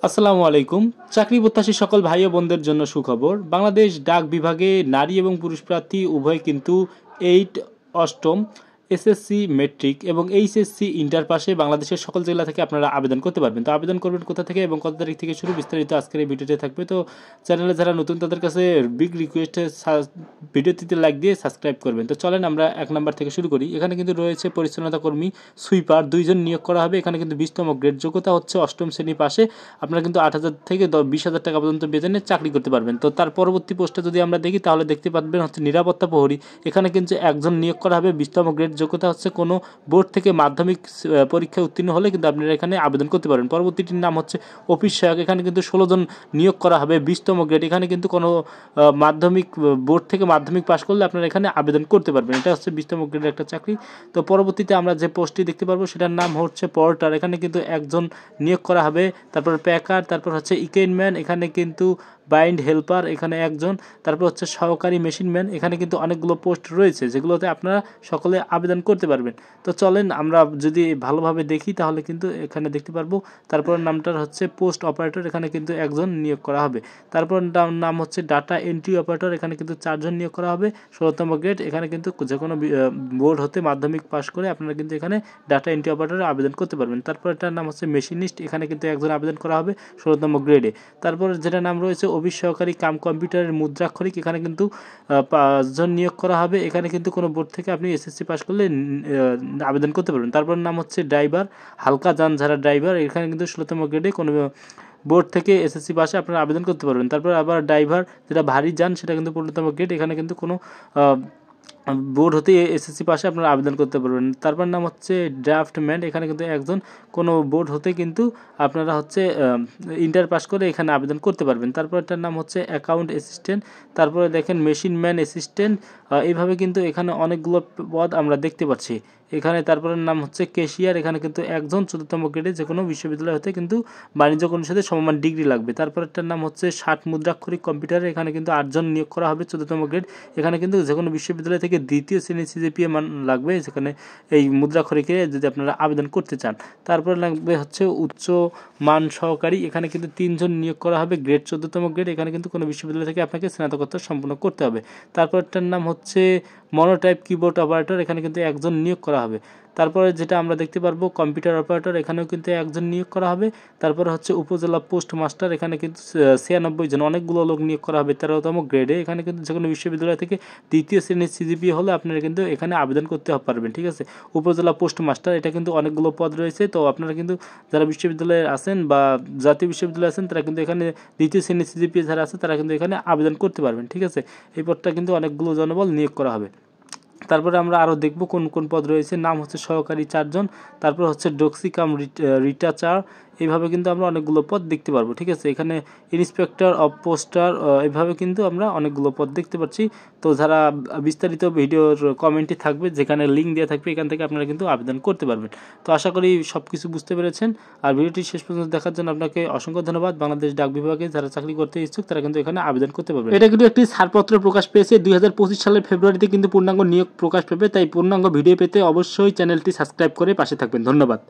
আসসালামু আলাইকুম। চাকরি প্রত্যাশী সকল ভাই ও বোনদের জন্য সুখবর। বাংলাদেশ ডাক বিভাগে নারী এবং পুরুষ প্রার্থী উভয় কিন্তু 8 অষ্টম এসএসসি মেট্রিক এবং এইচএসসি ইন্টার পাশে বাংলাদেশের সকল জেলা থেকে আপনারা আবেদন করতে পারবেন। তো আবেদন করবেন কোথা থেকে এবং কত তারিখ থেকে শুরু, বিস্তারিত আজকের এই ভিডিওতে থাকবে। তো চ্যানেলে যারা নতুন তাদের কাছে বিগ রিকোয়েস্ট, ভিডিওটিতে লাইক দিয়ে সাবস্ক্রাইব করবেন। তো চলেন আমরা 1 নাম্বার থেকে শুরু করি। এখানে কিন্তু রয়েছে পরিচ্ছন্নতা কর্মী সুইপার 2 জন নিয়োগ করা হবে। এখানে কিন্তু 20তম গ্রেড, যোগ্যতা হচ্ছে অষ্টম শ্রেণী পাশে। আপনারা কিন্তু 8,000 থেকে 20,000 টাকা পর্যন্ত বেতনে চাকরি করতে পারবেন। তো তার পরবর্তী পোস্টে যদি আমরা দেখি তাহলে দেখতে পারবেন হচ্ছে নিরাপত্তা প্রহরী। এখানে কিন্তু একজন নিয়োগ করা হবে। 20তম গ্রেড, যোগ্যতা হচ্ছে কোনো বোর্ড থেকে মাধ্যমিক পরীক্ষায় উত্তীর্ণ হলে কিন্তু আপনারা এখানে আবেদন করতে পারবেন। পরবর্তীটির নাম হচ্ছে অফিস সহায়ক। এখানে কিন্তু 16 জন নিয়োগ করা হবে। 20তম গ্রেড, এখানে কিন্তু কোনো মাধ্যমিক বোর্ড থেকে মাধ্যমিক পাশ করলে আপনারা এখানে আবেদন করতে পারবেন। এটা হচ্ছে 20তম গ্রেডের একটা চাকরি। তো পরবর্তীতে আমরা যে পোস্টটি দেখতে পারবো সেটার নাম হচ্ছে পর্টার। এখানে কিন্তু একজন নিয়োগ করা হবে। তারপর প্যাকার, তারপর হচ্ছে ইকেনম্যান, এখানে কিন্তু বাইন্ড হেল্পার, এখানে একজন, তারপর হচ্ছে সহকারী মেশিনম্যান। এখানে কিন্তু অনেকগুলো পোস্ট রয়েছে যেগুলোতে আপনারা সকলে আবেদন করতে পারবেন। তো চলেন আমরা যদি ভালোভাবে দেখি তাহলে কিন্তু এখানে দেখতে পারবো। তারপর নামটার হচ্ছে পোস্ট অপারেটর, এখানে কিন্তু একজন নিয়োগ করা হবে। তারপর নাম হচ্ছে ডাটা এন্ট্রি অপারেটর, এখানে কিন্তু 4 জন নিয়োগ করা হবে। 16তম গ্রেড, এখানে কিন্তু যে কোনো বোর্ড হতে মাধ্যমিক পাশ করে আপনারা কিন্তু এখানে ডাটা এন্ট্রি অপারেটরে আবেদন করতে পারবেন। তারপর এটার নাম হচ্ছে মেশিনিস্ট, এখানে কিন্তু একজন আবেদন করা হবে 16তম গ্রেডে। তারপর যেটা নাম রয়েছে অফিস সহকারী কাম কম্পিউটারের মুদ্রাক্ষরিক, এখানে কিন্তু 5 জন নিয়োগ করা হবে। এখানে কিন্তু কোনো বোর্ড থেকে আপনি এসএসসি পাস করলে আবেদন করতে পারবেন। তারপর নাম হচ্ছে ড্রাইভার, হালকা যান যারা ড্রাইভার, এখানে কিন্তু 16তম গ্রেডে কোনো বোর্ড থেকে এসএসসি পাশে আপনারা আবেদন করতে পারবেন। তারপর আবার ড্রাইভার যেটা ভারী যান, সেটা কিন্তু 15তম গ্রেড, এখানে কিন্তু কোনো বোর্ড হতে এসএসসি পাশে আপনারা আবেদন করতে পারবেন। তারপর নাম হচ্ছে ড্রাফটম্যান, এখানে কিন্তু একজন কোনো বোর্ড হতে কিন্তু আপনারা হচ্ছে ইন্টার পাস করে এখানে আবেদন করতে পারবেন। তারপর এটার নাম হচ্ছে অ্যাকাউন্ট অ্যাসিস্ট্যান্ট, তারপরে দেখেন মেশিন ম্যান অ্যাসিস্ট্যান্ট। এইভাবে কিন্তু এখানে অনেকগুলো পদ আমরা দেখতে পাচ্ছি এখানে। তারপরের নাম হচ্ছে ক্যাশিয়ার, এখানে কিন্তু একজন 14তম গ্রেডে যে কোনো বিশ্ববিদ্যালয় হতে কিন্তু বাণিজ্য অনুষদে সমমান ডিগ্রি লাগবে। তারপরেরটার নাম হচ্ছে 60 মুদ্রাক্ষরিক কম্পিউটারে, এখানে কিন্তু 8 জন নিয়োগ করা হবে 14তম গ্রেড। এখানে কিন্তু যে কোনো বিশ্ববিদ্যালয় থেকে 2য় শ্রেণীর সিজিপিএ মান লাগবে যেখানে এই মুদ্রাক্ষরিকে যদি আপনারা আবেদন করতে চান। তারপরে লাগবে হচ্ছে উচ্চ মান সহকারী, এখানে কিন্তু 3 জন নিয়োগ করা হবে। গ্রেড 14তম গ্রেড, এখানে কিন্তু কোনো বিশ্ববিদ্যালয় থেকে আপনাকে স্নাতকোত্তর সম্পূর্ণ করতে হবে। তারপরটার নাম হচ্ছে মনোটাইপ কিবোর্ড অপারেটর, এখানে কিন্তু একজন নিয়োগ করা হবে। তারপরে যেটা আমরা দেখতে পারবো কম্পিউটার অপারেটর, এখানেও কিন্তু একজন নিয়োগ করা হবে। তারপরে হচ্ছে উপজেলা পোস্ট মাস্টার, এখানে কিন্তু 96 জন, অনেকগুলো লোক নিয়োগ করা হবে 13তম গ্রেডে। এখানে কিন্তু যে কোনো বিশ্ববিদ্যালয় থেকে 2য় শ্রেণীর সিজিপিএ হলে আপনারা কিন্তু এখানে আবেদন করতে পারবেন। ঠিক আছে, উপজেলা পোস্ট মাস্টার, এটা কিন্তু অনেকগুলো পদ রয়েছে। তো আপনারা কিন্তু যারা বিশ্ববিদ্যালয়ে আছেন বা জাতীয় বিশ্ববিদ্যালয়ে আছেন তারা কিন্তু এখানে 2য় শ্রেণীর সিজিপিএ যারা আছে তারা কিন্তু এখানে আবেদন করতে পারবেন। ঠিক আছে, এই পদটা কিন্তু অনেকগুলো জনবল নিয়োগ করা হবে। তারপরে আমরা আরও দেখব কোন কোন পদ রয়েছে। নাম হচ্ছে সহকারী 4 জন, তারপর হচ্ছে ডক্সিকাম রিটাচার, এইভাবে কিন্তু আমরা অনেকগুলো পদ দেখতে পারবো। ঠিক আছে, এখানে ইন্সপেক্টর অফ পোস্টার, এইভাবে কিন্তু আমরা অনেকগুলো পদ দেখতে পাচ্ছি। তো যারা বিস্তারিত ভিডিওর কমেন্টে থাকবে যেখানে লিঙ্ক দেওয়া থাকবে, এখান থেকে আপনারা কিন্তু আবেদন করতে পারবেন। তো আশা করি সব কিছু বুঝতে পেরেছেন। আর ভিডিওটি শেষ পর্যন্ত দেখার জন্য আপনাকে অসংখ্য ধন্যবাদ। বাংলাদেশ ডাক বিভাগে যারা চাকরি করতে ইচ্ছুক তারা কিন্তু এখানে আবেদন করতে পারবেন। এটা কিন্তু একটি ছাড়পত্র প্রকাশ পেয়েছে 2025 সালের ফেব্রুয়ারিতে কিন্তু পূর্ণাঙ্গ নিয়োগ প্রকাশ পাবে। তাই পূর্ণাঙ্গ ভিডিও পেতে অবশ্যই চ্যানেলটি সাবস্ক্রাইব করে পাশে থাকবেন। ধন্যবাদ।